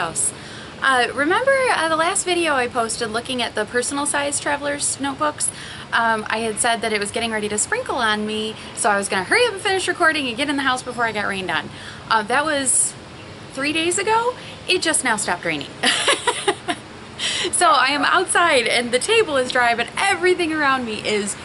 house. Remember the last video I posted looking at the personal size traveler's notebooks? I had said that it was getting ready to sprinkle on me, so I was going to hurry up and finish recording and get in the house before I got rained on. That was 3 days ago. It just now stopped raining. So I am outside and the table is dry, but everything around me is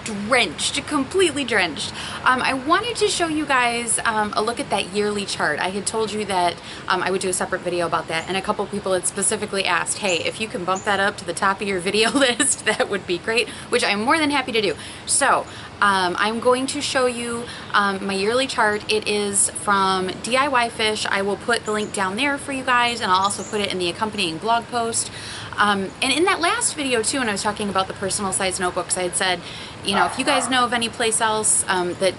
drenched, completely drenched. I wanted to show you guys a look at that yearly chart. I had told you that I would do a separate video about that, and a couple people had specifically asked, hey, if you can bump that up to the top of your video list, that would be great, which I'm more than happy to do. So I'm going to show you my yearly chart. It is from DIYFish. I will put the link down there for you guys, and I'll also put it in the accompanying blog post. And in that last video too, when I was talking about the personal size notebooks, I had said, you know, if you guys know of any place else that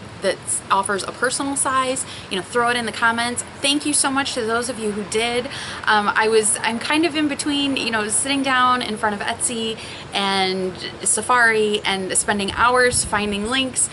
offers a personal size, you know, throw it in the comments. Thank you so much to those of you who did. I'm kind of in between, you know, sitting down in front of Etsy and Safari and spending hours finding links,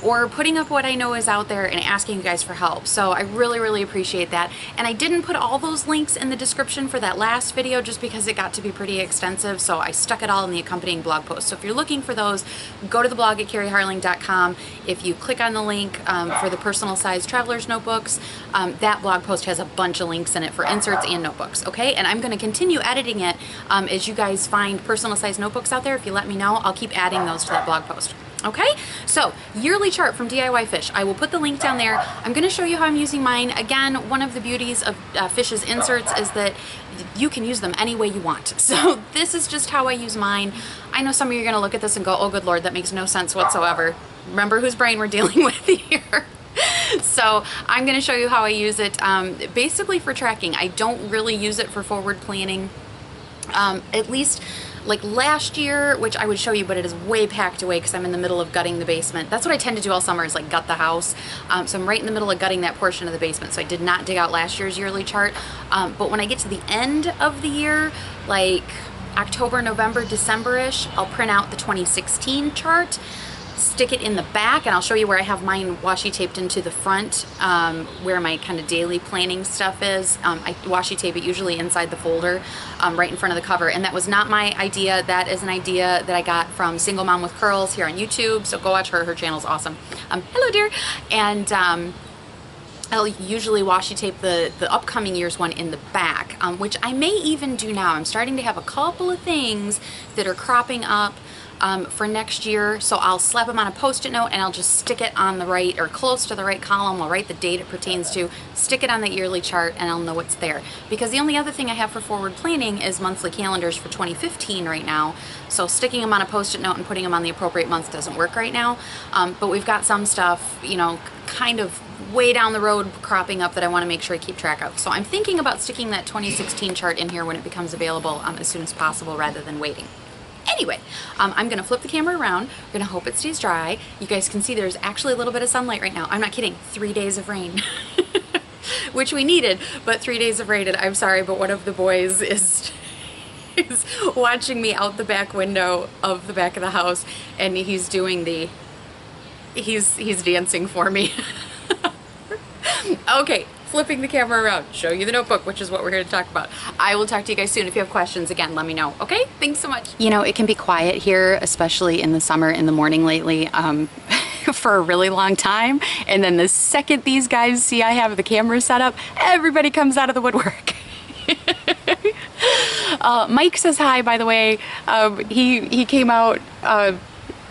or putting up what I know is out there and asking you guys for help. So I really, really appreciate that. And I didn't put all those links in the description for that last video just because it got to be pretty extensive, so I stuck it all in the accompanying blog post. So if you're looking for those, go to the blog at carrieharling.com. If you click on the link for the personal size traveler's notebooks, that blog post has a bunch of links in it for inserts and notebooks, okay? And I'm going to continue editing it as you guys find personal size notebooks out there. If you let me know, I'll keep adding those to that blog post. Okay, so yearly chart from DIYFish. I will put the link down there. I'm going to show you how I'm using mine. Again, one of the beauties of Fish's inserts is that you can use them any way you want. So this is just how I use mine. I know some of you are going to look at this and go, oh good lord, that makes no sense whatsoever. Remember whose brain we're dealing with here. So I'm going to show you how I use it basically for tracking. I don't really use it for forward planning, at least like last year, which I would show you, but it is way packed away because I'm in the middle of gutting the basement. That's what I tend to do all summer, is like gut the house. So I'm right in the middle of gutting that portion of the basement. So I did not dig out last year's yearly chart. But when I get to the end of the year, like October, November, December-ish, I'll print out the 2016 chart, stick it in the back, and I'll show you where I have mine washi taped into the front, where my kind of daily planning stuff is. I washi tape it usually inside the folder, right in front of the cover. And that was not my idea. That is an idea that I got from Single Mom with Curls here on YouTube. So go watch her. Her channel's awesome. Hello, dear. And I'll usually washi tape the upcoming year's one in the back, which I may even do now. I'm starting to have a couple of things that are cropping up for next year, so I'll slap them on a post-it note and I'll just stick it on the right or close to the right column. I'll write the date it pertains to, stick it on the yearly chart, and I'll know it's there. Because the only other thing I have for forward planning is monthly calendars for 2015 right now, so sticking them on a post-it note and putting them on the appropriate month doesn't work right now. But we've got some stuff, you know, kind of way down the road cropping up that I want to make sure I keep track of. So I'm thinking about sticking that 2016 chart in here when it becomes available as soon as possible rather than waiting. Anyway, I'm going to flip the camera around. We're going to hope it stays dry. You guys can see there's actually a little bit of sunlight right now. I'm not kidding. 3 days of rain. Which we needed, but 3 days of rain. And I'm sorry, but one of the boys is watching me out the back window of the back of the house, and he's doing the... He's dancing for me. Okay. Flipping the camera around, show you the notebook, which is what we're here to talk about. I will talk to you guys soon. If you have questions, again, let me know. Okay? Thanks so much. You know, it can be quiet here, especially in the summer, in the morning lately, for a really long time. And then the second these guys see I have the camera set up, everybody comes out of the woodwork. Mike says hi, by the way. He came out,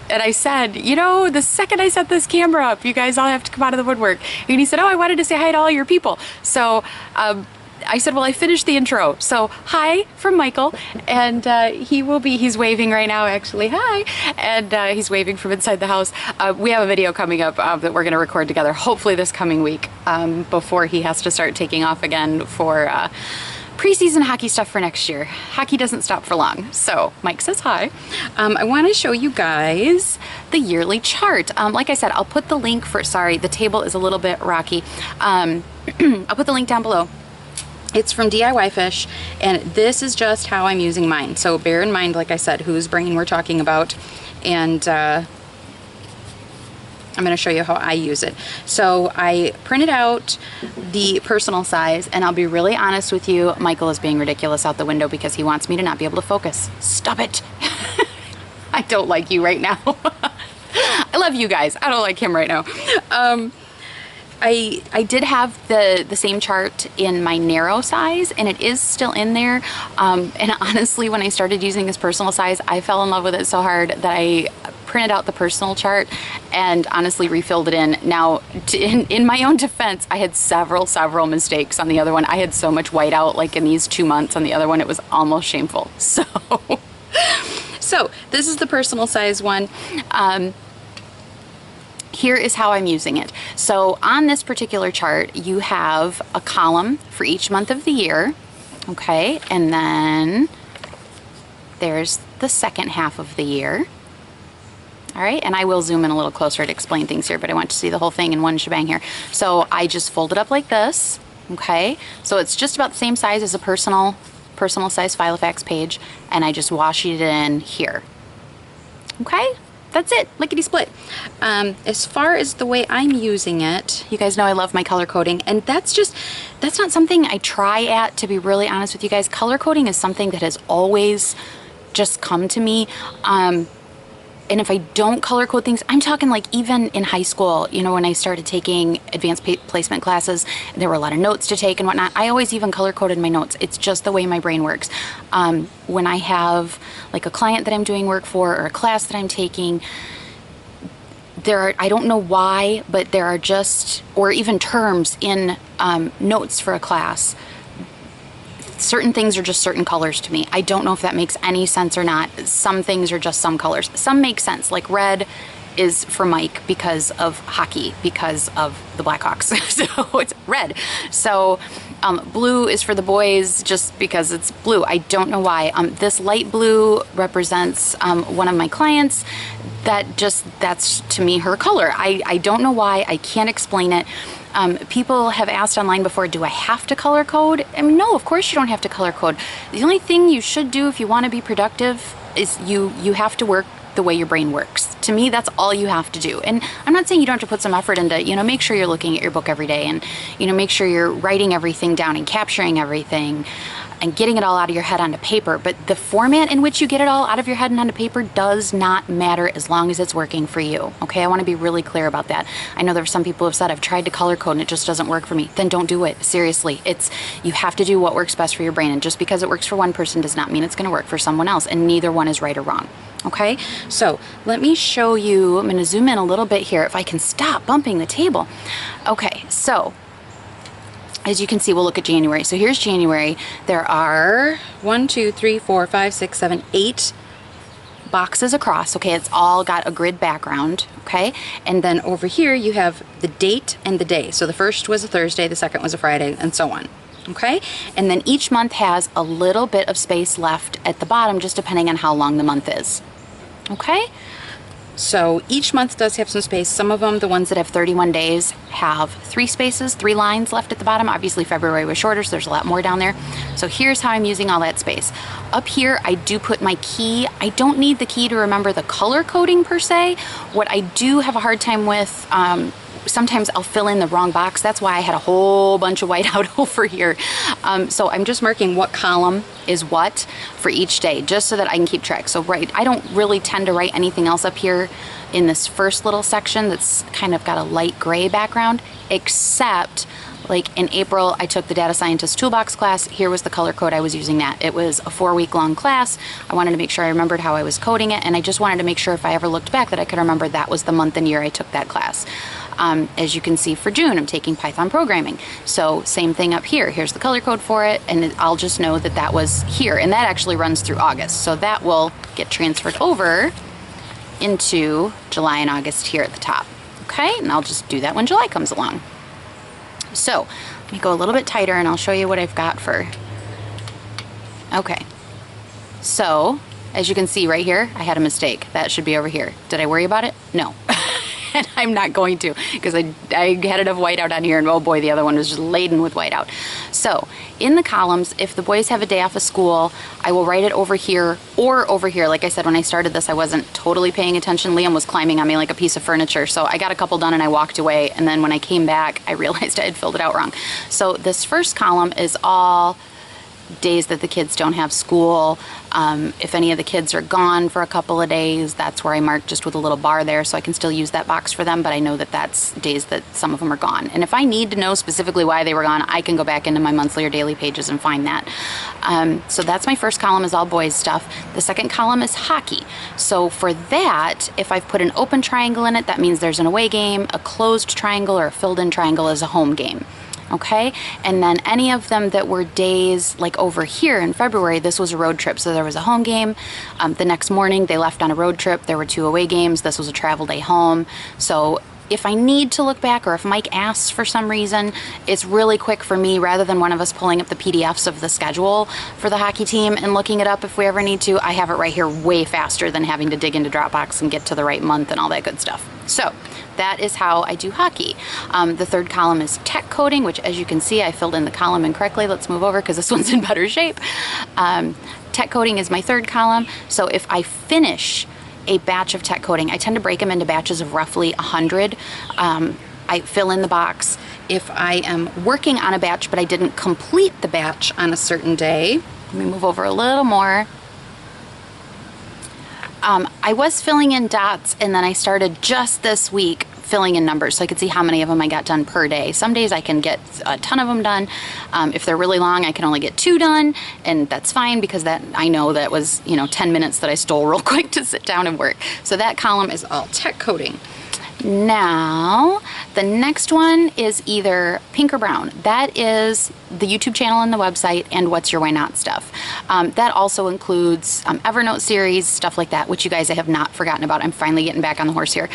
and I said, you know, the second I set this camera up, you guys all have to come out of the woodwork. And he said, oh, I wanted to say hi to all your people. So I said, well, I finished the intro. So hi from Michael. And he's waving right now, actually. Hi. And he's waving from inside the house. We have a video coming up that we're going to record together, hopefully this coming week, before he has to start taking off again for preseason hockey stuff for next year. Hockey doesn't stop for long. So Mike says hi. I want to show you guys the yearly chart. Like I said, I'll put the link for, sorry, the table is a little bit rocky. I'll put the link down below. It's from DIYFish, and this is just how I'm using mine. So bear in mind, like I said, whose brain we're talking about. And I'm going to show you how I use it. So I printed out the personal size, and I'll be really honest with you, Michael is being ridiculous out the window because he wants me to not be able to focus. Stop it. I don't like you right now. I love you guys. I don't like him right now. I did have the same chart in my narrow size, and it is still in there. And honestly, when I started using this personal size, I fell in love with it so hard that I printed out the personal chart and honestly refilled it in. Now, in my own defense, I had several mistakes on the other one. I had so much whiteout, like in these 2 months. On the other one, it was almost shameful. So this is the personal size one. Here is how I'm using it. So on this particular chart, you have a column for each month of the year, okay? And then there's the second half of the year. All right, and I will zoom in a little closer to explain things here, but I want to see the whole thing in one shebang here. So I just fold it up like this, okay? So it's just about the same size as a personal size Filofax page, and I just wash it in here. Okay, that's it, lickety split. As far as the way I'm using it, you guys know I love my color coding, and that's not something I try at, to be really honest with you guys. Color coding is something that has always just come to me. And if I don't color code things, I'm talking like even in high school, you know, when I started taking advanced placement classes, there were a lot of notes to take and whatnot. I always even color coded my notes. It's just the way my brain works. When I have like a client that I'm doing work for or a class that I'm taking, I don't know why, but there are just, or even terms in notes for a class, certain things are just certain colors to me. I don't know if that makes any sense or not. Some things are just some colors. Some make sense, like red is for Mike because of hockey, because of the Blackhawks. So it's red. So blue is for the boys just because it's blue. I don't know why. This light blue represents one of my clients. That's to me her color. I don't know why. I can't explain it. People have asked online before, do I have to color code? I mean, no, of course you don't have to color code. The only thing you should do if you want to be productive is you have to work the way your brain works. To me, that's all you have to do. And I'm not saying you don't have to put some effort into, you know, make sure you're looking at your book every day and, you know, make sure you're writing everything down and capturing everything and getting it all out of your head onto paper. But the format in which you get it all out of your head and onto paper does not matter as long as it's working for you. Okay, I want to be really clear about that. I know there are some people who have said, I've tried to color code and it just doesn't work for me. Then don't do it. Seriously, you have to do what works best for your brain. And just because it works for one person does not mean it's going to work for someone else. And neither one is right or wrong. Okay, so let me show you. I'm going to zoom in a little bit here if I can stop bumping the table. Okay, so as you can see, we'll look at January. So here's January. There are 1, 2, 3, 4, 5, 6, 7, 8 boxes across. Okay, it's all got a grid background. Okay, and then over here you have the date and the day. So the first was a Thursday, the second was a Friday, and so on. Okay, and then each month has a little bit of space left at the bottom, just depending on how long the month is. Okay, so each month does have some space. Some of them, the ones that have 31 days, have 3 spaces, 3 lines left at the bottom. Obviously February was shorter, so there's a lot more down there. So here's how I'm using all that space. Up here, I do put my key. I don't need the key to remember the color coding per se. What I do have a hard time with, sometimes I'll fill in the wrong box. That's why I had a whole bunch of whiteout over here. So I'm just marking what column is what for each day, just so that I can keep track. So I don't really tend to write anything else up here in this first little section that's kind of got a light gray background, except like in April, I took the Data Scientist Toolbox class. Here was the color code I was using that. It was a 4-week-long class. I wanted to make sure I remembered how I was coding it, and I just wanted to make sure if I ever looked back that I could remember that was the month and year I took that class. As you can see, for June, I'm taking Python programming. So same thing up here. Here's the color code for it, and I'll just know that that was here, and that actually runs through August. So that will get transferred over into July and August here at the top. Okay, and I'll just do that when July comes along. So let me go a little bit tighter and I'll show you what I've got for. Okay, so as you can see right here, I had a mistake. That should be over here. Did I worry about it? No. and I'm not going to, because I had enough whiteout on here, and oh boy, the other one was just laden with whiteout. So in the columns, if the boys have a day off of school, I will write it over here or over here. Like I said, when I started this, I wasn't totally paying attention. Liam was climbing on me like a piece of furniture, so I got a couple done and I walked away, and then when I came back, I realized I had filled it out wrong. So this first column is all days that the kids don't have school. If any of the kids are gone for a couple of days, that's where I mark just with a little bar there, so I can still use that box for them, but I know that that's days that some of them are gone. And if I need to know specifically why they were gone, I can go back into my monthly or daily pages and find that. So that's my first column, is all boys stuff. The second column is hockey. So for that, if I've put an open triangle in it, that means there's an away game. A closed triangle or a filled in triangle is a home game. Okay, and then any of them that were days, like over here in February, this was a road trip, so there was a home game. The next morning they left on a road trip, there were 2 away games, this was a travel day home. So if I need to look back, or if Mike asks for some reason, it's really quick for me, rather than one of us pulling up the PDFs of the schedule for the hockey team and looking it up if we ever need to. I have it right here way faster than having to dig into Dropbox and get to the right month and all that good stuff. So that is how I do hockey. The third column is tech coding, which, as you can see, I filled in the column incorrectly. Let's move over because this one's in better shape. Tech coding is my third column. So if I finish a batch of tech coding, I tend to break them into batches of roughly 100. I fill in the box. If I am working on a batch but I didn't complete the batch on a certain day, let me move over a little more. I was filling in dots, and then I started just this week filling in numbers so I could see how many of them I got done per day. Some days I can get a ton of them done. If they're really long, I can only get 2 done, and that's fine, because that, I know that was, 10 minutes that I stole real quick to sit down and work. So that column is all tech coding. Now, the next one is either pink or brown. That is the YouTube channel and the website and What's Your Why Not stuff. That also includes Evernote series, stuff like that, which you guys I have not forgotten about. I'm finally getting back on the horse here.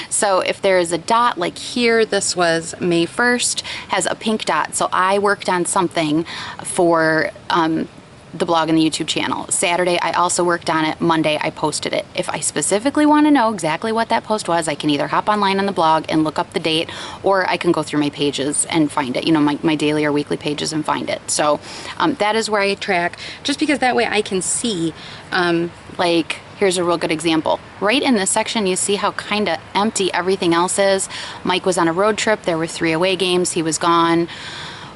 So if there is a dot, like here, this was May 1st, has a pink dot. So I worked on something for the blog and the YouTube channel. Saturday, I also worked on it. Monday, I posted it. If I specifically want to know exactly what that post was, I can either hop online on the blog and look up the date, or I can go through my pages and find it, my daily or weekly pages, and find it. So that is where I track, just because that way I can see, like, here's a real good example. Right in this section, you see how kind of empty everything else is. Mike was on a road trip. There were 3 away games. He was gone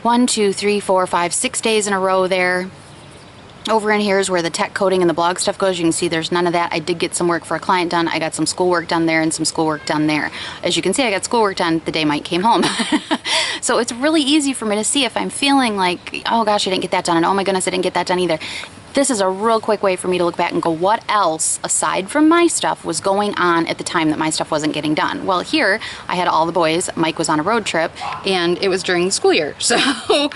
1, 2, 3, 4, 5, 6 days in a row there. Over in here is where the tech coding and the blog stuff goes. You can see there's none of that. I did get some work for a client done. I got some schoolwork done there and some schoolwork done there. As you can see, I got schoolwork done the day Mike came home. So it's really easy for me to see if I'm feeling like, oh gosh, I didn't get that done, and oh my goodness, I didn't get that done either. This is a real quick way for me to look back and go, what else aside from my stuff was going on at the time that my stuff wasn't getting done? Well, here I had all the boys. Mike was on a road trip, and it was during the school year. So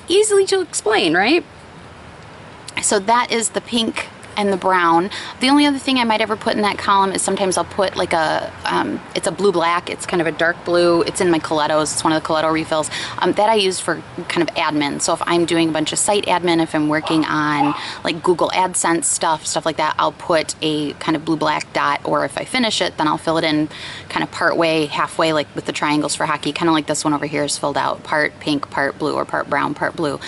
easily to explain, right? So that is the pink and the brown. The only other thing I might ever put in that column is sometimes I'll put like a, it's a blue-black, it's kind of a dark blue, it's in my Colettos, it's one of the Coletto refills, that I use for kind of admin. So if I'm doing a bunch of site admin, if I'm working on like Google AdSense stuff like that, I'll put a kind of blue-black dot, or if I finish it, then I'll fill it in kind of part way, halfway, like with the triangles for hockey, kind of like this one over here is filled out, part pink, part blue, or part brown, part blue.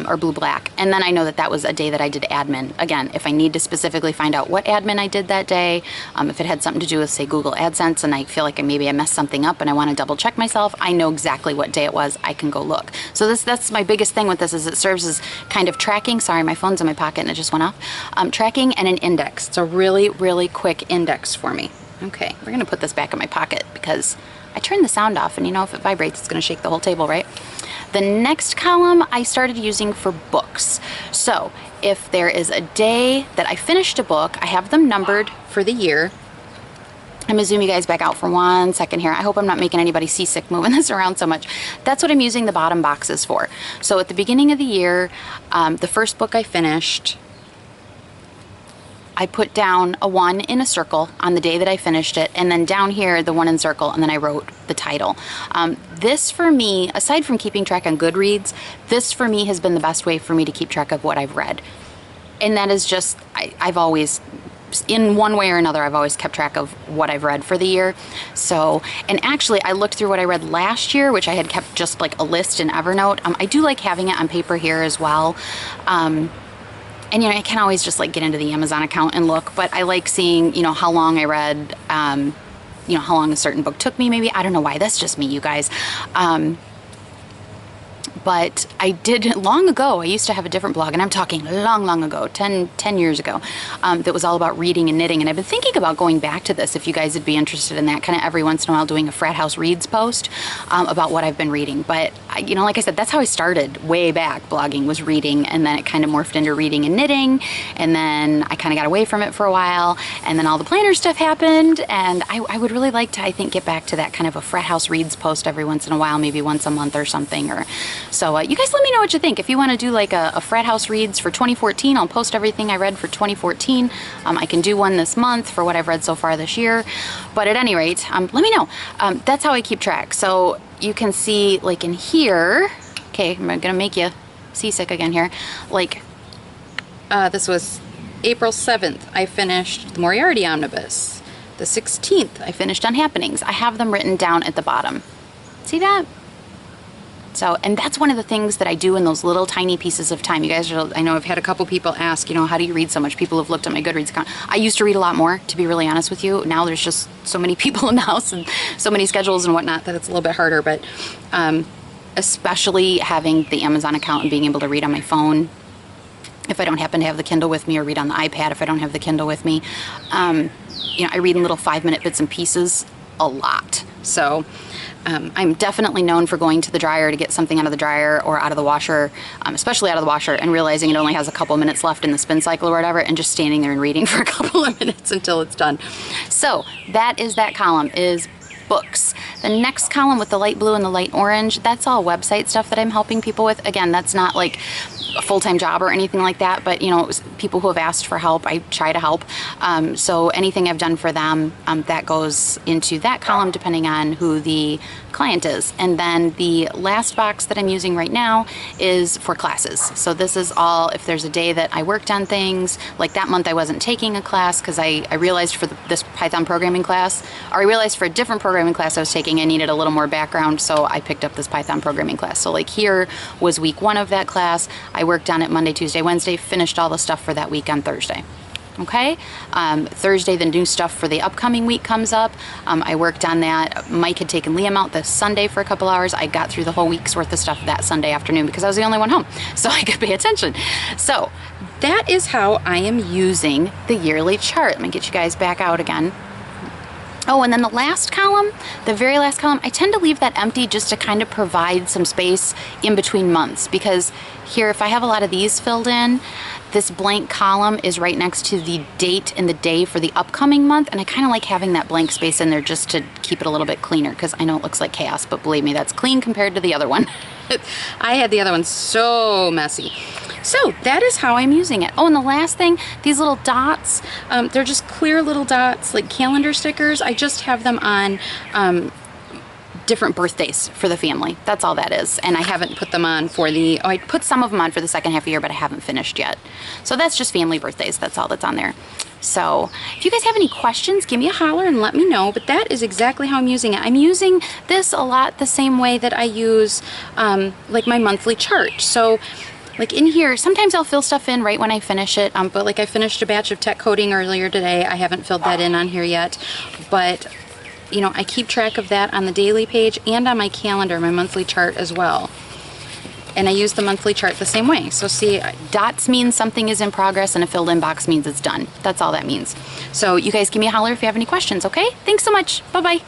Or blue-black. And then I know that that was a day that I did admin. Again, if I need to specifically find out what admin I did that day, if it had something to do with, say, Google AdSense, and I feel like maybe I messed something up and I want to double check myself, I know exactly what day it was. I can go look. So that's my biggest thing with this, is it serves as kind of tracking. Sorry, my phone's in my pocket and it just went off. Tracking and an index. It's a really, really quick index for me. Okay, we're going to put this back in my pocket because I turned the sound off, and if it vibrates, it's going to shake the whole table, right? The next column I started using for books. So if there is a day that I finished a book, I have them numbered for the year. I'm going to zoom you guys back out for 1 second here. I hope I'm not making anybody seasick moving this around so much. That's what I'm using the bottom boxes for. So at the beginning of the year, the first book I finished, I put down a 1 in a circle on the day that I finished it, and then down here the 1 in circle, and then I wrote the title. This for me, aside from keeping track on Goodreads, this for me has been the best way for me to keep track of what I've read. And that is just, I've always in one way or another, I've always kept track of what I've read for the year. So, and actually I looked through what I read last year, which I had kept just like a list in Evernote. I do like having it on paper here as well. And you know, I can always just like get into the Amazon account and look, but I like seeing, you know, how long I read, you know, how long a certain book took me maybe. I don't know why, that's just me, you guys. But I did long ago, I used to have a different blog, and I'm talking long ago, 10 years ago, that was all about reading and knitting. And I've been thinking about going back to this if you guys would be interested in that, kind of every once in a while doing a Frat House Reads post about what I've been reading. But, you know, like I said, that's how I started way back. Blogging was reading, and then it kind of morphed into reading and knitting. And then I kind of got away from it for a while, and then all the planner stuff happened. And I would really like to, I think, get back to that kind of a Frat House Reads post every once in a while, maybe once a month or something. Or so you guys let me know what you think. If you want to do like a Frat House Reads for 2014, I'll post everything I read for 2014. I can do one this month for what I've read so far this year. But at any rate, let me know. That's how I keep track. So you can see like in here, okay, I'm gonna make you seasick again here. Like this was April 7th, I finished the Moriarty Omnibus. The 16th, I finished Unhappenings. I have them written down at the bottom. See that? So, and that's one of the things that I do in those little tiny pieces of time. You guys are, I know I've had a couple people ask, you know, how do you read so much? People have looked at my Goodreads account. I used to read a lot more, to be really honest with you. Now there's just so many people in the house and so many schedules and whatnot that it's a little bit harder. But especially having the Amazon account and being able to read on my phone, if I don't happen to have the Kindle with me, or read on the iPad if I don't have the Kindle with me. You know, I read in little 5-minute bits and pieces a lot. So I'm definitely known for going to the dryer to get something out of the dryer or out of the washer, especially out of the washer, and realizing it only has a couple minutes left in the spin cycle or whatever, and just standing there and reading for a couple of minutes until it's done. So that is that column, is books. The next column with the light blue and the light orange, that's all website stuff that I'm helping people with. Again, that's not like a full-time job or anything like that, but you know, it was people who have asked for help, I try to help. So anything I've done for them, that goes into that column depending on who the client is. And then the last box that I'm using right now is for classes. So this is all, if there's a day that I worked on things, like that month I wasn't taking a class because I realized for this Python programming class, or I realized for a different programming class I was taking I needed a little more background, so I picked up this Python programming class. So like here was week 1 of that class. I worked on it Monday, Tuesday, Wednesday, finished all the stuff for that week on Thursday. Okay, Thursday the new stuff for the upcoming week comes up. I worked on that. Mike had taken Liam out this Sunday for a couple hours. I got through the whole week's worth of stuff that Sunday afternoon because I was the only one home, so I could pay attention. So that is how I am using the yearly chart. Let me get you guys back out again. Oh, and then the last column, the very last column, I tend to leave that empty just to kind of provide some space in between months, because here, if I have a lot of these filled in, this blank column is right next to the date and the day for the upcoming month, and I kind of like having that blank space in there just to keep it a little bit cleaner, because I know it looks like chaos, but believe me, that's clean compared to the other one. I had the other one so messy. So that is how I'm using it. Oh, and the last thing, these little dots, they're just clear little dots, like calendar stickers. I just have them on different birthdays for the family. That's all that is. And I haven't put them on for the, I put some of them on for the second half of the year, but I haven't finished yet. So that's just family birthdays. That's all that's on there. So if you guys have any questions, give me a holler and let me know. But that is exactly how I'm using it. I'm using this a lot the same way that I use like my monthly chart. So like in here, sometimes I'll fill stuff in right when I finish it, but like I finished a batch of tech coding earlier today. I haven't filled that in on here yet, but you know, I keep track of that on the daily page and on my calendar, my monthly chart as well. And I use the monthly chart the same way. So see, dots means something is in progress, and a filled in box means it's done. That's all that means. So you guys give me a holler if you have any questions, okay? Thanks so much. Bye-bye.